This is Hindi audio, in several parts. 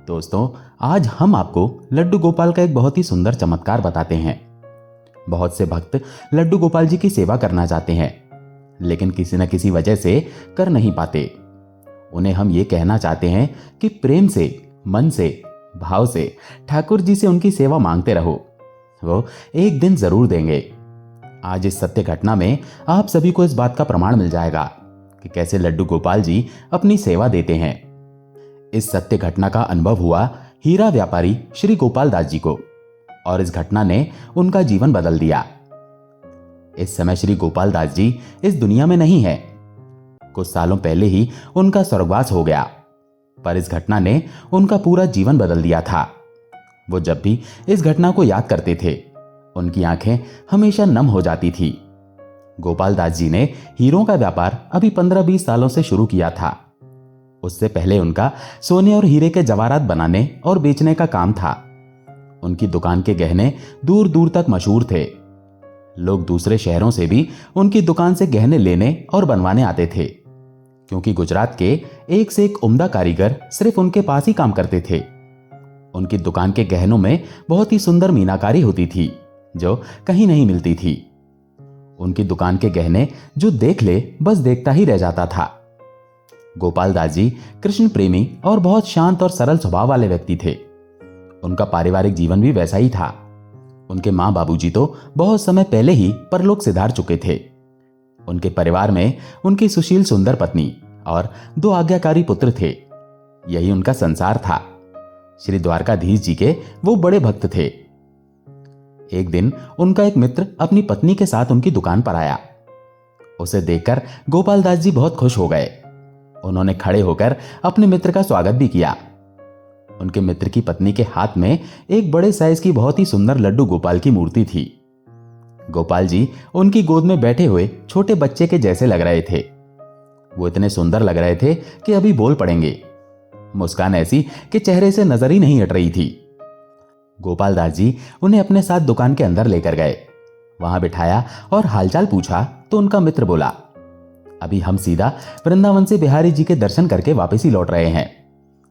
दोस्तों, आज हम आपको लड्डू गोपाल का एक बहुत ही सुंदर चमत्कार बताते हैं। बहुत से भक्त लड्डू गोपाल जी की सेवा करना चाहते हैं, लेकिन किसी न किसी वजह से कर नहीं पाते। उन्हें हम ये कहना चाहते हैं कि प्रेम से, मन से, भाव से ठाकुर जी से उनकी सेवा मांगते रहो, वो एक दिन जरूर देंगे। आज इस सत्य घटना में आप सभी को इस बात का प्रमाण मिल जाएगा कि कैसे लड्डू गोपाल जी अपनी सेवा देते हैं। इस सत्य घटना का अनुभव हुआ हीरा व्यापारी श्री गोपाल दास जी को, और इस घटना ने उनका जीवन बदल दिया। इस समय श्री गोपाल दास जी इस दुनिया में नहीं है। कुछ सालों पहले ही उनका स्वर्गवास हो गया, पर इस घटना ने उनका पूरा जीवन बदल दिया था। वो जब भी इस घटना को याद करते थे, उनकी आंखें हमेशा नम हो जाती थी। गोपाल दास जी ने हीरों का व्यापार अभी 15-20 सालों से शुरू किया था। उससे पहले उनका सोने और हीरे के जवाहरात बनाने और बेचने का काम था। उनकी दुकान के गहने दूर दूर तक मशहूर थे। लोग दूसरे शहरों से भी उनकी दुकान से गहने लेने और बनवाने आते थे, क्योंकि गुजरात के एक से एक उम्दा कारीगर सिर्फ उनके पास ही काम करते थे। उनकी दुकान के गहनों में बहुत ही सुंदर मीनाकारी होती थी, जो कहीं नहीं मिलती थी। उनकी दुकान के गहने जो देख ले बस देखता ही रह जाता था। गोपाल दास जी कृष्ण प्रेमी और बहुत शांत और सरल स्वभाव वाले व्यक्ति थे। उनका पारिवारिक जीवन भी वैसा ही था। उनके मां बाबूजी तो बहुत समय पहले ही परलोक सिधार चुके थे। उनके परिवार में उनकी सुशील सुंदर पत्नी और 2 आज्ञाकारी पुत्र थे। यही उनका संसार था। श्री द्वारकाधीश जी के वो बड़े भक्त थे। एक दिन उनका एक मित्र अपनी पत्नी के साथ उनकी दुकान पर आया। उसे देखकर गोपाल दास जी बहुत खुश हो गए। उन्होंने खड़े होकर अपने मित्र का स्वागत भी किया। उनके मित्र की पत्नी के हाथ में एक बड़े साइज की बहुत ही सुंदर लड्डू गोपाल की मूर्ति थी। गोपाल जी उनकी गोद में बैठे हुए छोटे बच्चे के जैसे लग रहे थे। वो इतने सुंदर लग रहे थे कि अभी बोल पड़ेंगे। मुस्कान ऐसी कि चेहरे से नजर ही नहीं हट रही थी। गोपाल दास जी उन्हें अपने साथ दुकान के अंदर लेकर गए, वहां बिठाया और हालचाल पूछा तो उनका मित्र बोला, अभी हम सीधा वृंदावन से बिहारी जी के दर्शन करके वापस ही लौट रहे हैं।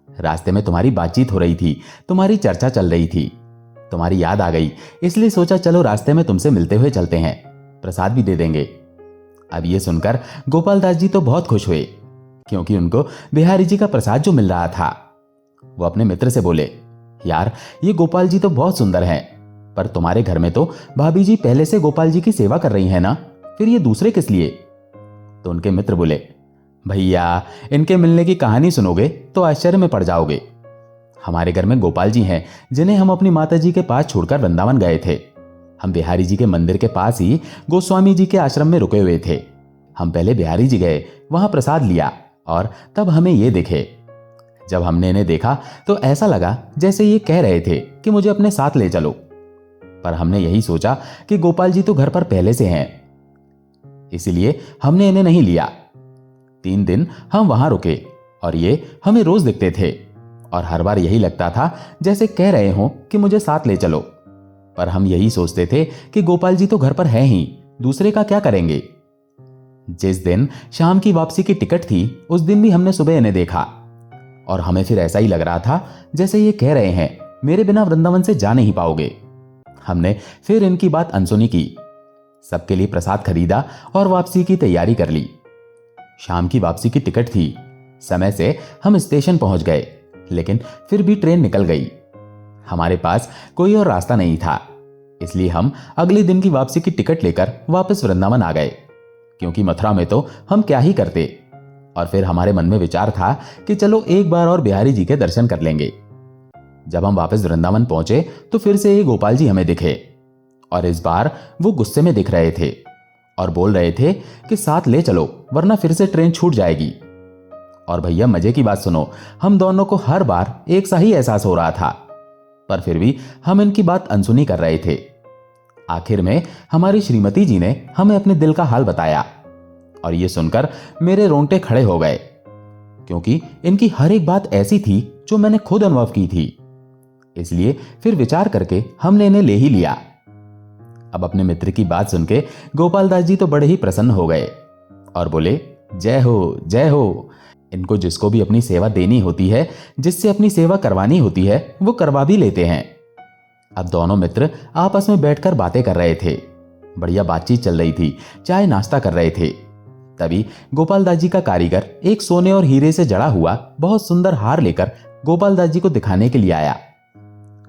रास्ते में तुम्हारी बातचीत हो रही थी, तुम्हारी चर्चा चल रही थी, तुम्हारी याद आ गई, इसलिए सोचा चलो रास्ते में तुमसे मिलते हुए चलते हैं, प्रसाद भी दे देंगे। अब ये सुनकर गोपाल दास जी तो बहुत खुश हुए, क्योंकि उनको बिहारी जी का प्रसाद जो मिल रहा था। वो अपने मित्र से बोले, यार ये गोपाल जी तो बहुत सुंदर हैं, पर तुम्हारे घर में तो भाभी जी पहले से गोपाल जी की सेवा कर रही है ना, फिर ये दूसरे किस लिए? तो उनके मित्र बोले, भैया इनके मिलने की कहानी सुनोगे तो आश्चर्य में पड़ जाओगे। हमारे घर में गोपाल जी हैं, जिन्हें हम अपनी माता जी के पास छोड़कर वृंदावन गए थे। हम बिहारी जी के मंदिर के पास ही गोस्वामी जी के आश्रम में रुके हुए थे। हम पहले बिहारी जी गए, वहां प्रसाद लिया और तब हमें ये दिखे। जब हमने इन्हें देखा तो ऐसा लगा जैसे ये कह रहे थे कि मुझे अपने साथ ले चलो, पर हमने यही सोचा कि गोपाल जी तो घर पर पहले से हैं, इसलिए हमने इन्हें नहीं लिया। 3 दिन हम वहां रुके और ये हमें रोज दिखते थे, और हर बार यही लगता था जैसे कह रहे हों कि मुझे साथ ले चलो, पर हम यही सोचते थे कि गोपाल जी तो घर पर हैं ही, दूसरे का क्या करेंगे। जिस दिन शाम की वापसी की टिकट थी, उस दिन भी हमने सुबह इन्हें देखा, और हमें फिर ऐसा ही लग रहा था जैसे ये कह रहे हैं मेरे बिना वृंदावन से जा नहीं पाओगे। हमने फिर इनकी बात अनसुनी की, सबके लिए प्रसाद खरीदा और वापसी की तैयारी कर ली। शाम की वापसी की टिकट थी। समय से हम स्टेशन पहुंच गए, लेकिन फिर भी ट्रेन निकल गई। हमारे पास कोई और रास्ता नहीं था, इसलिए हम अगले दिन की वापसी की टिकट लेकर वापस वृंदावन आ गए, क्योंकि मथुरा में तो हम क्या ही करते। और फिर हमारे मन में विचार था कि चलो एक बार और बिहारी जी के दर्शन कर लेंगे। जब हम वापस वृंदावन पहुंचे तो फिर से ये गोपाल जी हमें दिखे, और इस बार वो गुस्से में दिख रहे थे और बोल रहे थे कि साथ ले चलो वरना फिर से ट्रेन छूट जाएगी। और भैया मजे की बात सुनो, हम दोनों को हर बार एक सा ही एहसास हो रहा था, पर फिर भी हम इनकी बात अनसुनी कर रहे थे। आखिर में हमारी श्रीमती जी ने हमें अपने दिल का हाल बताया, और ये सुनकर मेरे रोंगटे खड़े हो गए, क्योंकि इनकी हर एक बात ऐसी थी जो मैंने खुद अनुभव की थी। इसलिए फिर विचार करके हमने इन्हें ले ही लिया। अब अपने मित्र की बात सुन के गोपाल दास जी तो बड़े ही प्रसन्न हो गए और बोले, जय हो जय हो। इनको जिसको भी अपनी सेवा देनी होती है, जिससे अपनी सेवा करवानी होती है, वो करवा भी लेते हैं। अब दोनों मित्र आपस में बैठकर बातें कर रहे थे। बढ़िया बातचीत चल रही थी, चाय नाश्ता कर रहे थे। तभी गोपाल दास जी का कारीगर एक सोने और हीरे से जड़ा हुआ बहुत सुंदर हार लेकर गोपाल दास जी को दिखाने के लिए आया।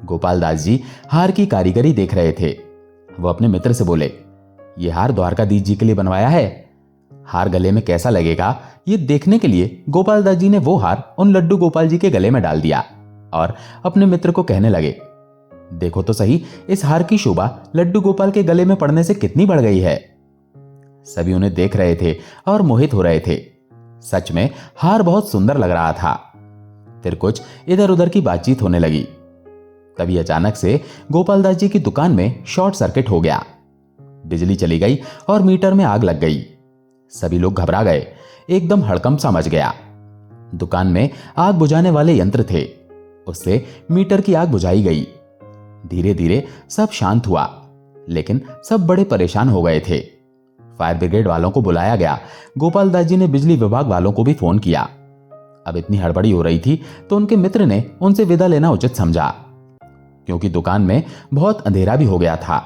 गोपाल दास जी हार की कारीगरी देख रहे थे। वो अपने मित्र से बोले, ये हार द्वारकाधीश जी के लिए बनवाया है। हार गले में कैसा लगेगा ये देखने के लिए गोपाल दास जी ने वो हार उन लड्डू गोपाल जी के गले में डाल दिया और अपने मित्र को कहने लगे, देखो तो सही, इस हार की शोभा लड्डू गोपाल के गले में पड़ने से कितनी बढ़ गई है। सभी उन्हें देख रहे थे और मोहित हो रहे थे। सच में हार बहुत सुंदर लग रहा था। फिर कुछ इधर उधर की बातचीत होने लगी। तभी अचानक से गोपाल दास जी की दुकान में शॉर्ट सर्किट हो गया। बिजली चली गई और मीटर में आग लग गई। सभी लोग घबरा गए, एकदम हड़कंप सा मच गया। दुकान में आग बुझाने वाले यंत्र थे, उससे मीटर की आग बुझाई गई। धीरे धीरे सब शांत हुआ, लेकिन सब बड़े परेशान हो गए थे। फायर ब्रिगेड वालों को बुलाया गया। गोपाल दास जी ने बिजली विभाग वालों को भी फोन किया। अब इतनी हड़बड़ी हो रही थी तो उनके मित्र ने उनसे विदा लेना उचित समझा, क्योंकि दुकान में बहुत अंधेरा भी हो गया था।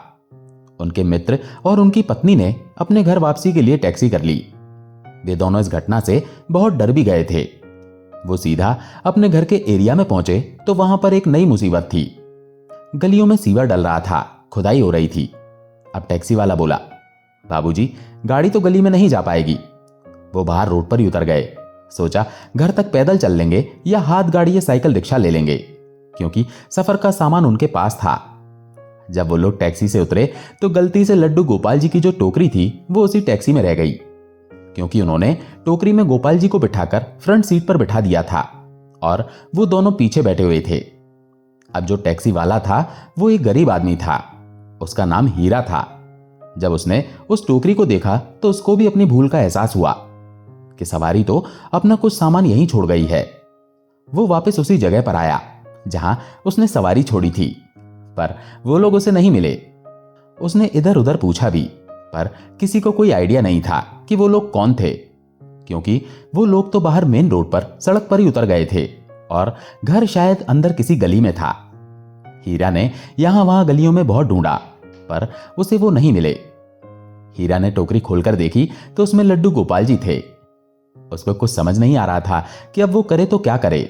उनके मित्र और उनकी पत्नी ने अपने घर वापसी के लिए टैक्सी कर ली। वे दोनों इस घटना से बहुत डर भी गए थे। वो सीधा अपने घर के एरिया में पहुंचे तो वहां पर एक नई मुसीबत थी। गलियों में सीवर डल रहा था, खुदाई हो रही थी। अब टैक्सी वाला बोला, बाबूजी, गाड़ी तो गली में नहीं जा पाएगी। वो बाहर रोड पर ही उतर गए। सोचा घर तक पैदल चल लेंगे या हाथ गाड़ी या साइकिल रिक्शा ले लेंगे, क्योंकि सफर का सामान उनके पास था। जब वो लोग टैक्सी से उतरे तो गलती से लड्डू गोपाल जी की जो टोकरी थी वो उसी टैक्सी में रह गई, क्योंकि उन्होंने टोकरी में गोपाल जी को बिठाकर फ्रंट सीट पर बिठा दिया था और वो दोनों पीछे बैठे हुए थे। अब जो टैक्सी वाला था वो एक गरीब आदमी था, उसका नाम हीरा था। जब उसने उस टोकरी को देखा तो उसको भी अपनी भूल का एहसास हुआ कि सवारी तो अपना कुछ सामान यहीं छोड़ गई है। वो वापस उसी जगह पर आया जहां उसने सवारी छोड़ी थी, पर वो लोग उसे नहीं मिले। उसने इधर उधर पूछा भी, पर किसी को कोई आइडिया नहीं था कि वो लोग कौन थे, क्योंकि वो लोग तो बाहर मेन रोड पर सड़क पर ही उतर गए थे और घर शायद अंदर किसी गली में था। हीरा ने यहां वहां गलियों में बहुत ढूंढा, पर उसे वो नहीं मिले। हीरा ने टोकरी खोलकर देखी तो उसमें लड्डू गोपाल जी थे। उसको कुछ समझ नहीं आ रहा था कि अब वो करे तो क्या करे।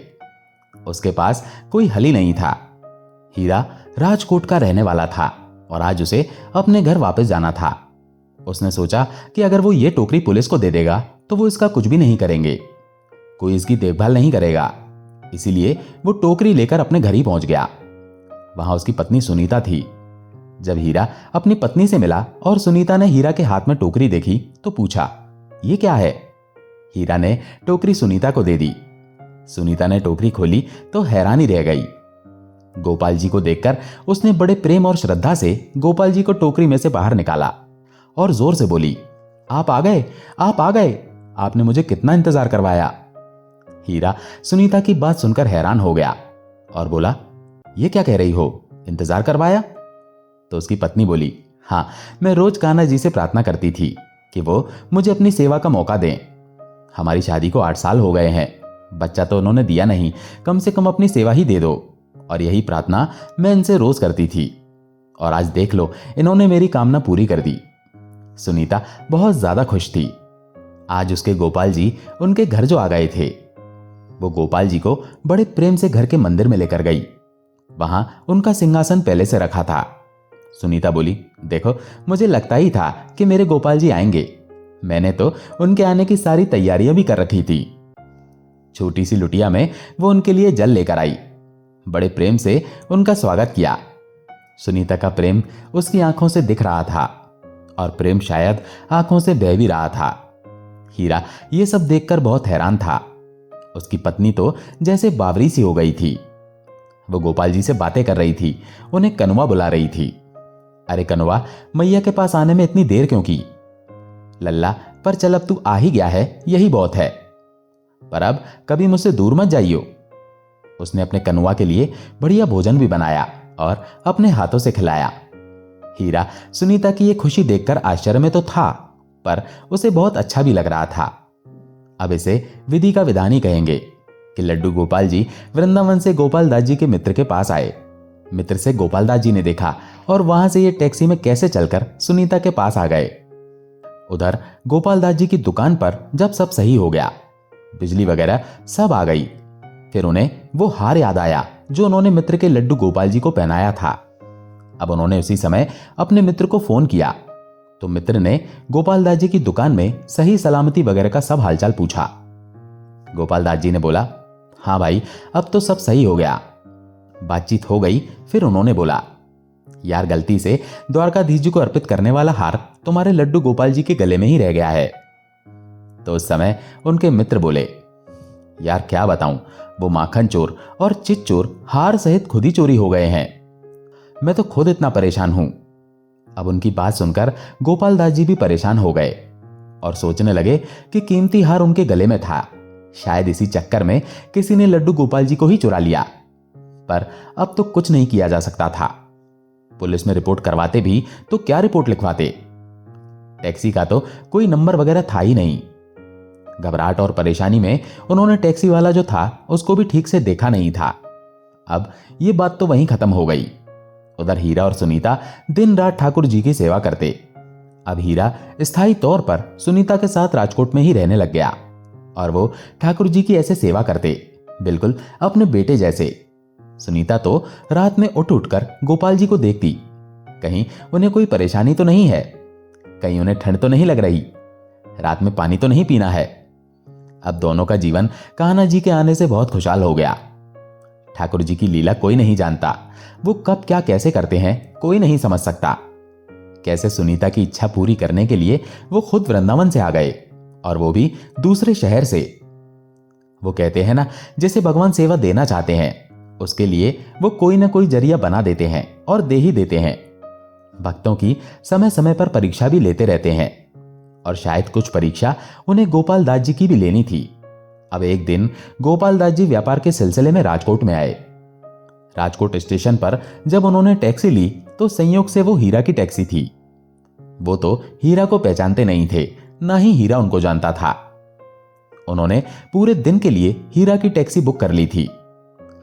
उसके पास कोई हल ही नहीं था। हीरा राजकोट का रहने वाला था और आज उसे अपने घर वापस जाना था। उसने सोचा कि अगर वो ये टोकरी पुलिस को दे देगा तो वो इसका कुछ भी नहीं करेंगे, कोई इसकी देखभाल नहीं करेगा। इसीलिए वो टोकरी लेकर अपने घर ही पहुंच गया। वहां उसकी पत्नी सुनीता थी। जब हीरा अपनी पत्नी से मिला और सुनीता ने हीरा के हाथ में टोकरी देखी तो पूछा, ये क्या है? हीरा ने टोकरी सुनीता को दे दी। सुनीता ने टोकरी खोली तो हैरानी रह गई। गोपाल जी को देखकर उसने बड़े प्रेम और श्रद्धा से गोपाल जी को टोकरी में से बाहर निकाला और जोर से बोली, आप आ गए, आप आ गए, आपने मुझे कितना इंतजार करवाया। हीरा सुनीता की बात सुनकर हैरान हो गया और बोला, ये क्या कह रही हो, इंतजार करवाया? तो उसकी पत्नी बोली, हाँ, मैं रोज कान्हा जी से प्रार्थना करती थी कि वो मुझे अपनी सेवा का मौका दें। हमारी शादी को 8 साल हो गए हैं, बच्चा तो उन्होंने दिया नहीं, कम से कम अपनी सेवा ही दे दो। और यही प्रार्थना मैं इनसे रोज करती थी और आज देख लो, इन्होंने मेरी कामना पूरी कर दी। सुनीता बहुत ज्यादा खुश थी। आज उसके गोपाल जी उनके घर जो आ गए थे, वो गोपाल जी को बड़े प्रेम से घर के मंदिर में लेकर गई। वहां उनका सिंहासन पहले से रखा था। सुनीता बोली, देखो, मुझे लगता ही था कि मेरे गोपाल जी आएंगे। मैंने तो उनके आने की सारी तैयारियां भी कर रखी थी। छोटी सी लुटिया में वो उनके लिए जल लेकर आई। बड़े प्रेम से उनका स्वागत किया। सुनीता का प्रेम उसकी आंखों से दिख रहा था और प्रेम शायद आंखों से बह भी रहा था। हीरा ये सब देखकर बहुत हैरान था। उसकी पत्नी तो जैसे बावरी सी हो गई थी। वो गोपाल जी से बातें कर रही थी, उन्हें कनुआ बुला रही थी। अरे कनुआ, मैया के पास आने में इतनी देर क्यों की? लल्ला, पर चल, अब तू आ ही गया है, यही बहुत है। पर अब कभी मुझसे दूर मत जाइयो। उसने अपने कनुआ के लिए बढ़िया भोजन भी बनाया और अपने हाथों से खिलाया। हीरा सुनीता की ये खुशी देखकर आश्चर्य में तो था, पर उसे बहुत अच्छा भी लग रहा था। अब इसे विधि का विधान ही कहेंगे कि लड्डू गोपाल जी वृंदावन से गोपाल दास जी के मित्र के पास आए। मित्र से गोपाल दास जी ने देखा और वहां से ये टैक्सी में कैसे चलकर सुनीता के पास आ गए। उधर गोपाल दास जी की दुकान पर जब सब सही हो गया, बिजली वगैरह सब आ गई, फिर उन्हें वो हार याद आया जो उन्होंने मित्र के लड्डू गोपाल जी को पहनाया था। अब उन्होंने उसी समय अपने मित्र को फोन किया तो मित्र ने गोपाल दास जी की दुकान में सही सलामती वगैरह का सब हालचाल पूछा। गोपाल दास जी ने बोला, हाँ भाई अब तो सब सही हो गया। बातचीत हो गई, फिर उन्होंने बोला, यार गलती से द्वारकाधीश जी को अर्पित करने वाला हार तुम्हारे लड्डू गोपाल जी के गले में ही रह गया है। तो उस समय उनके मित्र बोले, यार क्या बताऊं, वो माखन चोर और चित चोर हार सहित खुद ही चोरी हो गए हैं। मैं तो खुद इतना परेशान हूं। अब उनकी बात सुनकर गोपाल दास जी भी परेशान हो गए और सोचने लगे कि कीमती हार उनके गले में था, शायद इसी चक्कर में किसी ने लड्डू गोपाल जी को ही चुरा लिया। पर अब तो कुछ नहीं किया जा सकता था। पुलिस में रिपोर्ट करवाते भी तो क्या रिपोर्ट लिखवाते, टैक्सी का तो कोई नंबर वगैरह था ही नहीं। घबराहट और परेशानी में उन्होंने टैक्सी वाला जो था उसको भी ठीक से देखा नहीं था। अब ये बात तो वहीं खत्म हो गई। उधर हीरा और सुनीता दिन रात ठाकुर जी की सेवा करते। अब हीरा स्थायी तौर पर सुनीता के साथ राजकोट में ही रहने लग गया और वो ठाकुर जी की ऐसे सेवा करते, बिल्कुल अपने बेटे जैसे। सुनीता तो रात में उठ उठकर गोपाल जी को देखती, कहीं उन्हें कोई परेशानी तो नहीं है, कहीं उन्हें ठंड तो नहीं लग रही, रात में पानी तो नहीं पीना है। अब दोनों का जीवन कान्हा जी के आने से बहुत खुशहाल हो गया। ठाकुर जी की लीला कोई नहीं जानता, वो कब क्या कैसे करते हैं कोई नहीं समझ सकता। कैसे सुनीता की इच्छा पूरी करने के लिए वो खुद वृंदावन से आ गए, और वो भी दूसरे शहर से। वो कहते हैं ना, जैसे भगवान सेवा देना चाहते हैं उसके लिए वो कोई ना कोई जरिया बना देते हैं और दे ही देते हैं। भक्तों की समय समय पर परीक्षा भी लेते रहते हैं और शायद कुछ परीक्षा उन्हें गोपाल दास जी की भी लेनी थी। अब एक दिन गोपाल दास जी व्यापार के सिलसिले में राजकोट में आए। राजकोट स्टेशन पर जब उन्होंने टैक्सी ली तो संयोग से वो हीरा की टैक्सी थी। वो तो हीरा को पहचानते नहीं थे, ना ही हीरा उनको जानता था। उन्होंने पूरे दिन के लिए हीरा की टैक्सी बुक कर ली थी।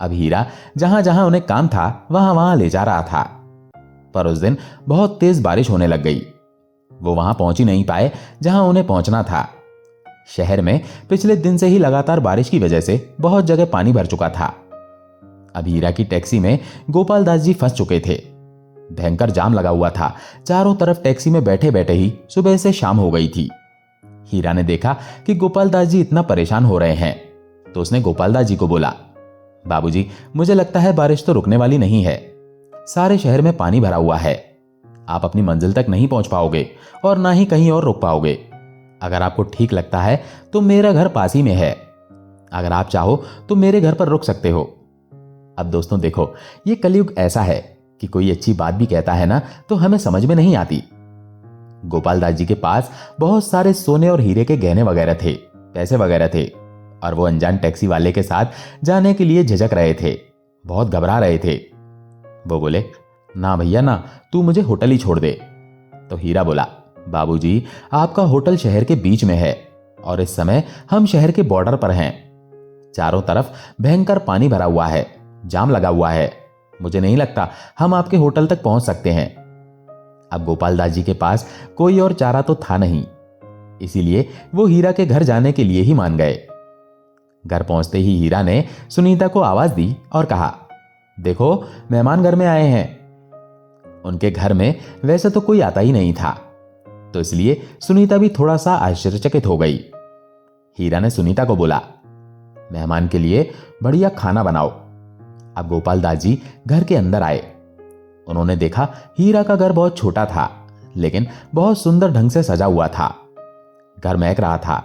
अब हीरा जहां जहां उन्हें काम था वहां वहां ले जा रहा था। पर उस दिन बहुत तेज बारिश होने लग गई। वो वहां पहुंच ही नहीं पाए जहां उन्हें पहुंचना था। शहर में पिछले दिन से ही लगातार बारिश की वजह से बहुत जगह पानी भर चुका था। अब हीरा की टैक्सी में गोपाल दास जी फंस चुके थे। भयंकर जाम लगा हुआ था, चारों तरफ टैक्सी में बैठे बैठे ही सुबह से शाम हो गई थी। हीरा ने देखा कि गोपाल दास जी इतना परेशान हो रहे हैं तो उसने गोपाल दास जी को बोला, बाबूजी मुझे लगता है बारिश तो रुकने वाली नहीं है, सारे शहर में पानी भरा हुआ है, आप अपनी मंजिल तक नहीं पहुंच पाओगे और ना ही कहीं और रुक पाओगे। अगर आपको ठीक लगता है तो मेरा घर पास ही में है, अगर आप चाहो तो मेरे घर पर रुक सकते हो। अब दोस्तों देखो, ये कलयुग ऐसा है कि कोई अच्छी बात भी कहता है ना तो हमें समझ में नहीं आती। गोपाल दास जी के पास बहुत सारे सोने और हीरे के गहने वगैरह थे, पैसे वगैरह थे, और वो अनजान टैक्सी वाले के साथ जाने के लिए झिझक रहे थे, बहुत घबरा रहे थे। वो बोले, ना भैया ना, तू मुझे होटल ही छोड़ दे। तो हीरा बोला, बाबूजी आपका होटल शहर के बीच में है और इस समय हम शहर के बॉर्डर पर हैं। चारों तरफ भयंकर पानी भरा हुआ है, जाम लगा हुआ है, मुझे नहीं लगता हम आपके होटल तक पहुंच सकते हैं। अब गोपाल दास जी के पास कोई और चारा तो था नहीं, इसीलिए वो हीरा के घर जाने के लिए ही मान गए। घर पहुंचते ही हीरा ने सुनीता को आवाज दी और कहा, देखो मेहमान घर में आए हैं। उनके घर में वैसे तो कोई आता ही नहीं था, तो इसलिए सुनीता भी थोड़ा सा आश्चर्यचकित हो गई। हीरा ने सुनीता को बोला, मेहमान के लिए बढ़िया खाना बनाओ। अब गोपाल दास जी घर के अंदर आए। उन्होंने देखा हीरा का घर बहुत छोटा था, लेकिन बहुत सुंदर ढंग से सजा हुआ था। घर महक रहा था।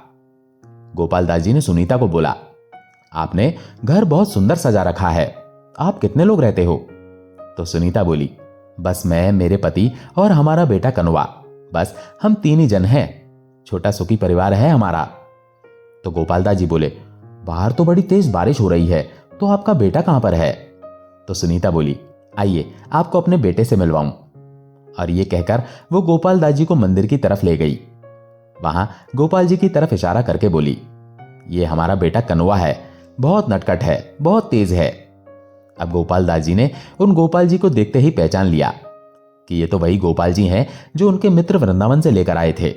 गोपाल दास जी ने सुनीता को बोला, आपने घर बहुत सुंदर सजा रखा है, आप कितने लोग रहते हो? तो सुनीता बोली, बस मैं, मेरे पति और हमारा बेटा कनवा, बस हम 3 ही जन हैं, छोटा सुखी परिवार है हमारा। तो गोपाल दास जी बोले, बाहर तो बड़ी तेज बारिश हो रही है, तो आपका बेटा कहां पर है? तो सुनीता बोली, आइए आपको अपने बेटे से मिलवाऊं। और ये कहकर वो गोपाल दास जी को मंदिर की तरफ ले गई। वहां गोपाल जी की तरफ इशारा करके बोली, ये हमारा बेटा कनवा है, बहुत नटखट है, बहुत तेज है। अब गोपाल दास जी ने उन गोपाल जी को देखते ही पहचान लिया कि ये तो वही गोपाल जी हैं जो उनके मित्र वृंदावन से लेकर आए थे,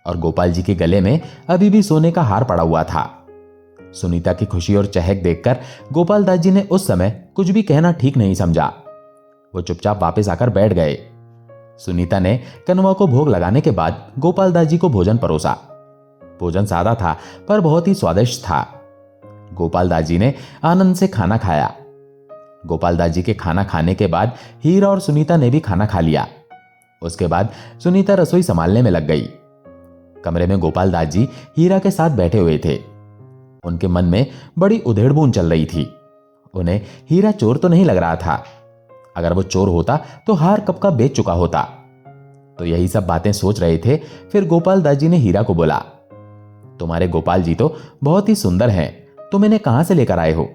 और गोपाल जी के गले में अभी भी सोने का हार पड़ा हुआ था। सुनीता की खुशी और चहक देखकर गोपाल दास जी ने उस समय कुछ भी कहना ठीक नहीं समझा। वो चुपचाप वापस आकर बैठ गए। सुनीता ने कनवा को भोग लगाने के बाद गोपाल दास जी को भोजन परोसा। भोजन सादा था पर बहुत ही स्वादिष्ट था। गोपाल दास जी ने आनंद से खाना खाया। गोपाल दास जी के खाना खाने के बाद हीरा और सुनीता ने भी खाना खा लिया। उसके बाद सुनीता रसोई संभालने में लग गई। कमरे में गोपाल दास जी हीरा के साथ बैठे हुए थे। उनके मन में बड़ी उधेड़-बुन चल रही थी। उन्हें हीरा चोर तो नहीं लग रहा था। अगर वो चोर होता तो हार कब का बेच चुका होता। तो यही सब बातें सोच रहे थे। फिर गोपाल दास जी ने हीरा को बोला, तुम्हारे गोपाल जी तो बहुत ही सुंदर हैं, तुम इन्हें कहां से लेकर आए हो?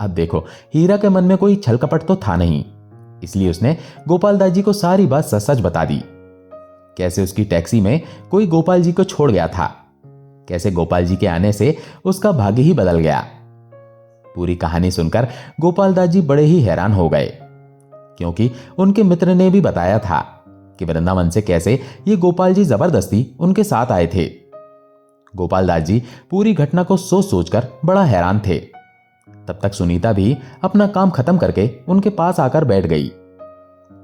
अब देखो, हीरा के मन में कोई छल कपट तो था नहीं, इसलिए उसने गोपाल दास जी को सारी बात सच सच बता दी। कैसे उसकी टैक्सी में कोई गोपाल जी को छोड़ गया था, कैसे गोपाल जी के आने से उसका भाग्य ही बदल गया। पूरी कहानी सुनकर गोपाल दास जी बड़े ही हैरान हो गए, क्योंकि उनके मित्र ने भी बताया था कि वृंदावन से कैसे ये गोपाल जी जबरदस्ती उनके साथ आए थे। गोपाल दास जी पूरी घटना को सोच सोचकर बड़ा हैरान थे। तब तक सुनीता भी अपना काम खत्म करके उनके पास आकर बैठ गई।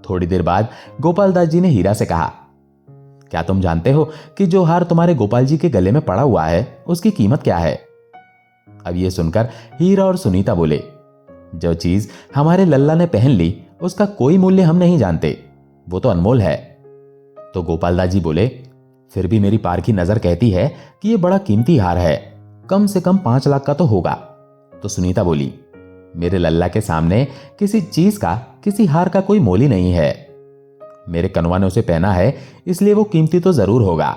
थोड़ी देर बाद गोपाल दास जी ने हीरा से कहा, क्या तुम जानते हो कि जो हार तुम्हारे गोपाल जी के गले में पड़ा हुआ है उसकी कीमत क्या है? अब यह सुनकर हीरा और सुनीता बोले, जो चीज हमारे लल्ला ने पहन ली उसका कोई मूल्य हम नहीं जानते, वो तो अनमोल है। तो गोपाल दास जी बोले, फिर भी मेरी पारखी नजर कहती है कि यह बड़ा कीमती हार है, कम से कम 5 लाख का तो होगा। तो सुनीता बोली, मेरे लल्ला के सामने किसी चीज का, किसी हार का कोई मोल ही नहीं है। मेरे कनवा ने उसे पहना है, इसलिए वो कीमती तो जरूर होगा।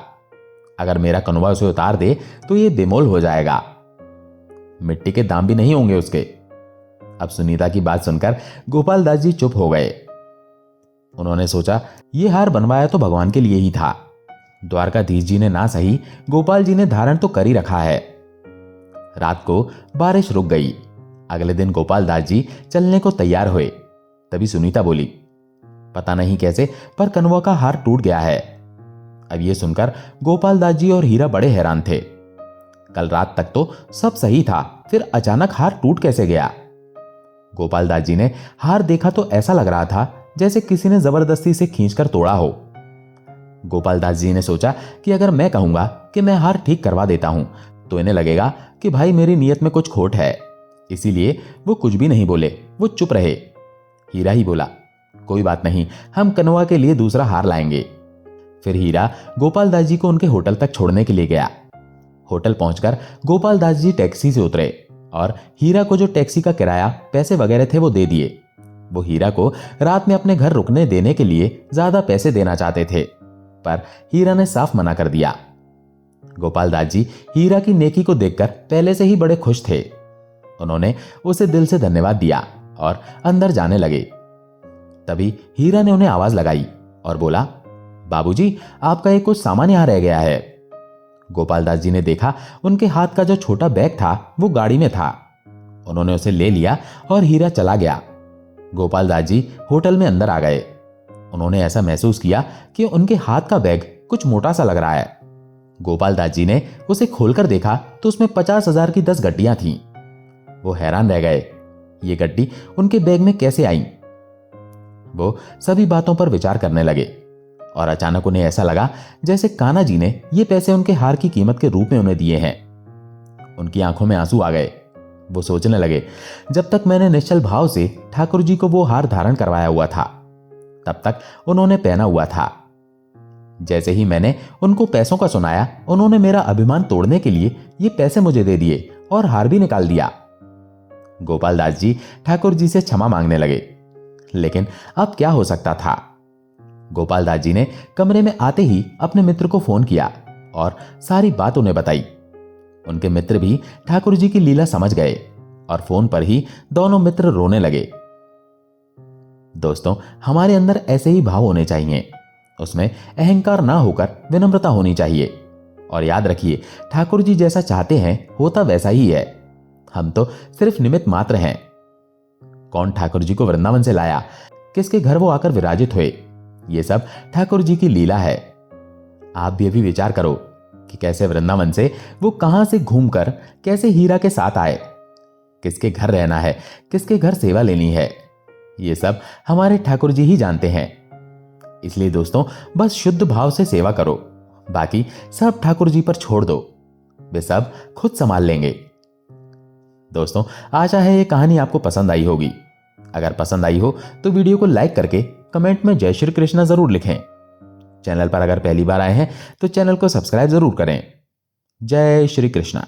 अगर मेरा कनवा उसे उतार दे तो ये बेमोल हो जाएगा, मिट्टी के दाम भी नहीं होंगे उसके। अब सुनीता की बात सुनकर गोपाल दास जी चुप हो गए। उन्होंने सोचा, ये हार बनवाया तो भगवान के लिए ही था। द्वारकाधीश जी ने ना सही, गोपाल जी ने धारण तो कर ही रखा है। रात को बारिश रुक गई। अगले दिन गोपाल दास जी चलने को तैयार हुए। तभी सुनीता बोली, पता नहीं कैसे पर कनवा का हार टूट गया है। अब यह सुनकर गोपाल दास जी और हीरा बड़े हैरान थे। कल रात तक तो सब सही था, फिर अचानक हार टूट कैसे गया? गोपाल दास जी ने हार देखा तो ऐसा लग रहा था जैसे किसी ने जबरदस्ती से खींचकर तोड़ा हो। गोपाल दास जी ने सोचा कि अगर मैं कहूंगा कि मैं हार ठीक करवा देता हूं तो इन्हें लगेगा कि भाई मेरी नीयत में कुछ खोट है, इसीलिए वो कुछ भी नहीं बोले, वो चुप रहे। हीरा ही बोला, कोई बात नहीं, हम कनवा के लिए दूसरा हार लाएंगे। फिर हीरा गोपाल दास जी को उनके होटल तक छोड़ने के लिए गया। होटल पहुंचकर गोपाल दास जी टैक्सी से उतरे और हीरा को जो टैक्सी का किराया, पैसे वगैरह थे वो दे दिए। वो हीरा को रात में अपने घर रुकने देने के लिए ज्यादा पैसे देना चाहते थे, पर हीरा ने साफ मना कर दिया। गोपाल दास जी हीरा की नेकी को देखकर पहले से ही बड़े खुश थे। उन्होंने उसे दिल से धन्यवाद दिया और अंदर जाने लगे। तभी हीरा ने उन्हें आवाज लगाई और बोला, बाबूजी, आपका एक कुछ सामान यहां रह गया है। गोपाल दास जी ने देखा उनके हाथ का जो छोटा बैग था वो गाड़ी में था। उन्होंने उसे ले लिया और हीरा चला गया। गोपाल दास जी होटल में अंदर आ गए। उन्होंने ऐसा महसूस किया कि उनके हाथ का बैग कुछ मोटा सा लग रहा है। गोपाल दास जी ने उसे खोलकर देखा तो उसमें 50,000 की 10 गड्डियां थीं। वो हैरान रह गए, ये गड्डी उनके बैग में कैसे आई? वो सभी बातों पर विचार करने लगे और अचानक उन्हें ऐसा लगा जैसे कान्हा जी ने ये पैसे उनके हार की कीमत के रूप में उन्हें दिए हैं। उनकी आंखों में आंसू आ गए। वो सोचने लगे, जब तक मैंने निश्चल भाव से ठाकुर जी को वो हार धारण करवाया हुआ था, तब तक उन्होंने पहना हुआ था। जैसे ही मैंने उनको पैसों का सुनाया, उन्होंने मेरा अभिमान तोड़ने के लिए ये पैसे मुझे दे दिए और हार भी निकाल दिया। गोपाल दास जी ठाकुर जी से क्षमा मांगने लगे, लेकिन अब क्या हो सकता था? गोपाल दास जी ने कमरे में आते ही अपने मित्र को फोन किया और सारी बात उन्हें बताई। उनके मित्र भी ठाकुर जी की लीला समझ गए और फोन पर ही दोनों मित्र रोने लगे। दोस्तों, हमारे अंदर ऐसे ही भाव होने चाहिए। उसमें अहंकार ना होकर विनम्रता होनी चाहिए। और याद रखिए, ठाकुर जी जैसा चाहते हैं होता वैसा ही है। हम तो सिर्फ निमित्त मात्र हैं। कौन ठाकुर जी को वृंदावन से लाया, किसके घर वो आकर विराजित हुए, ये सब ठाकुर जी की लीला है। आप भी अभी विचार करो कि कैसे वृंदावन से वो कहां से घूमकर कैसे हीरा के साथ आए, किसके घर रहना है, किसके घर सेवा लेनी है, ये सब हमारे ठाकुर जी ही जानते हैं। इसलिए दोस्तों, बस शुद्ध भाव से सेवा करो, बाकी सब ठाकुर जी पर छोड़ दो, वे सब खुद संभाल लेंगे। दोस्तों, आशा है ये कहानी आपको पसंद आई होगी। अगर पसंद आई हो तो वीडियो को लाइक करके कमेंट में जय श्री कृष्णा जरूर लिखें। चैनल पर अगर पहली बार आए हैं तो चैनल को सब्सक्राइब जरूर करें। जय श्री कृष्णा।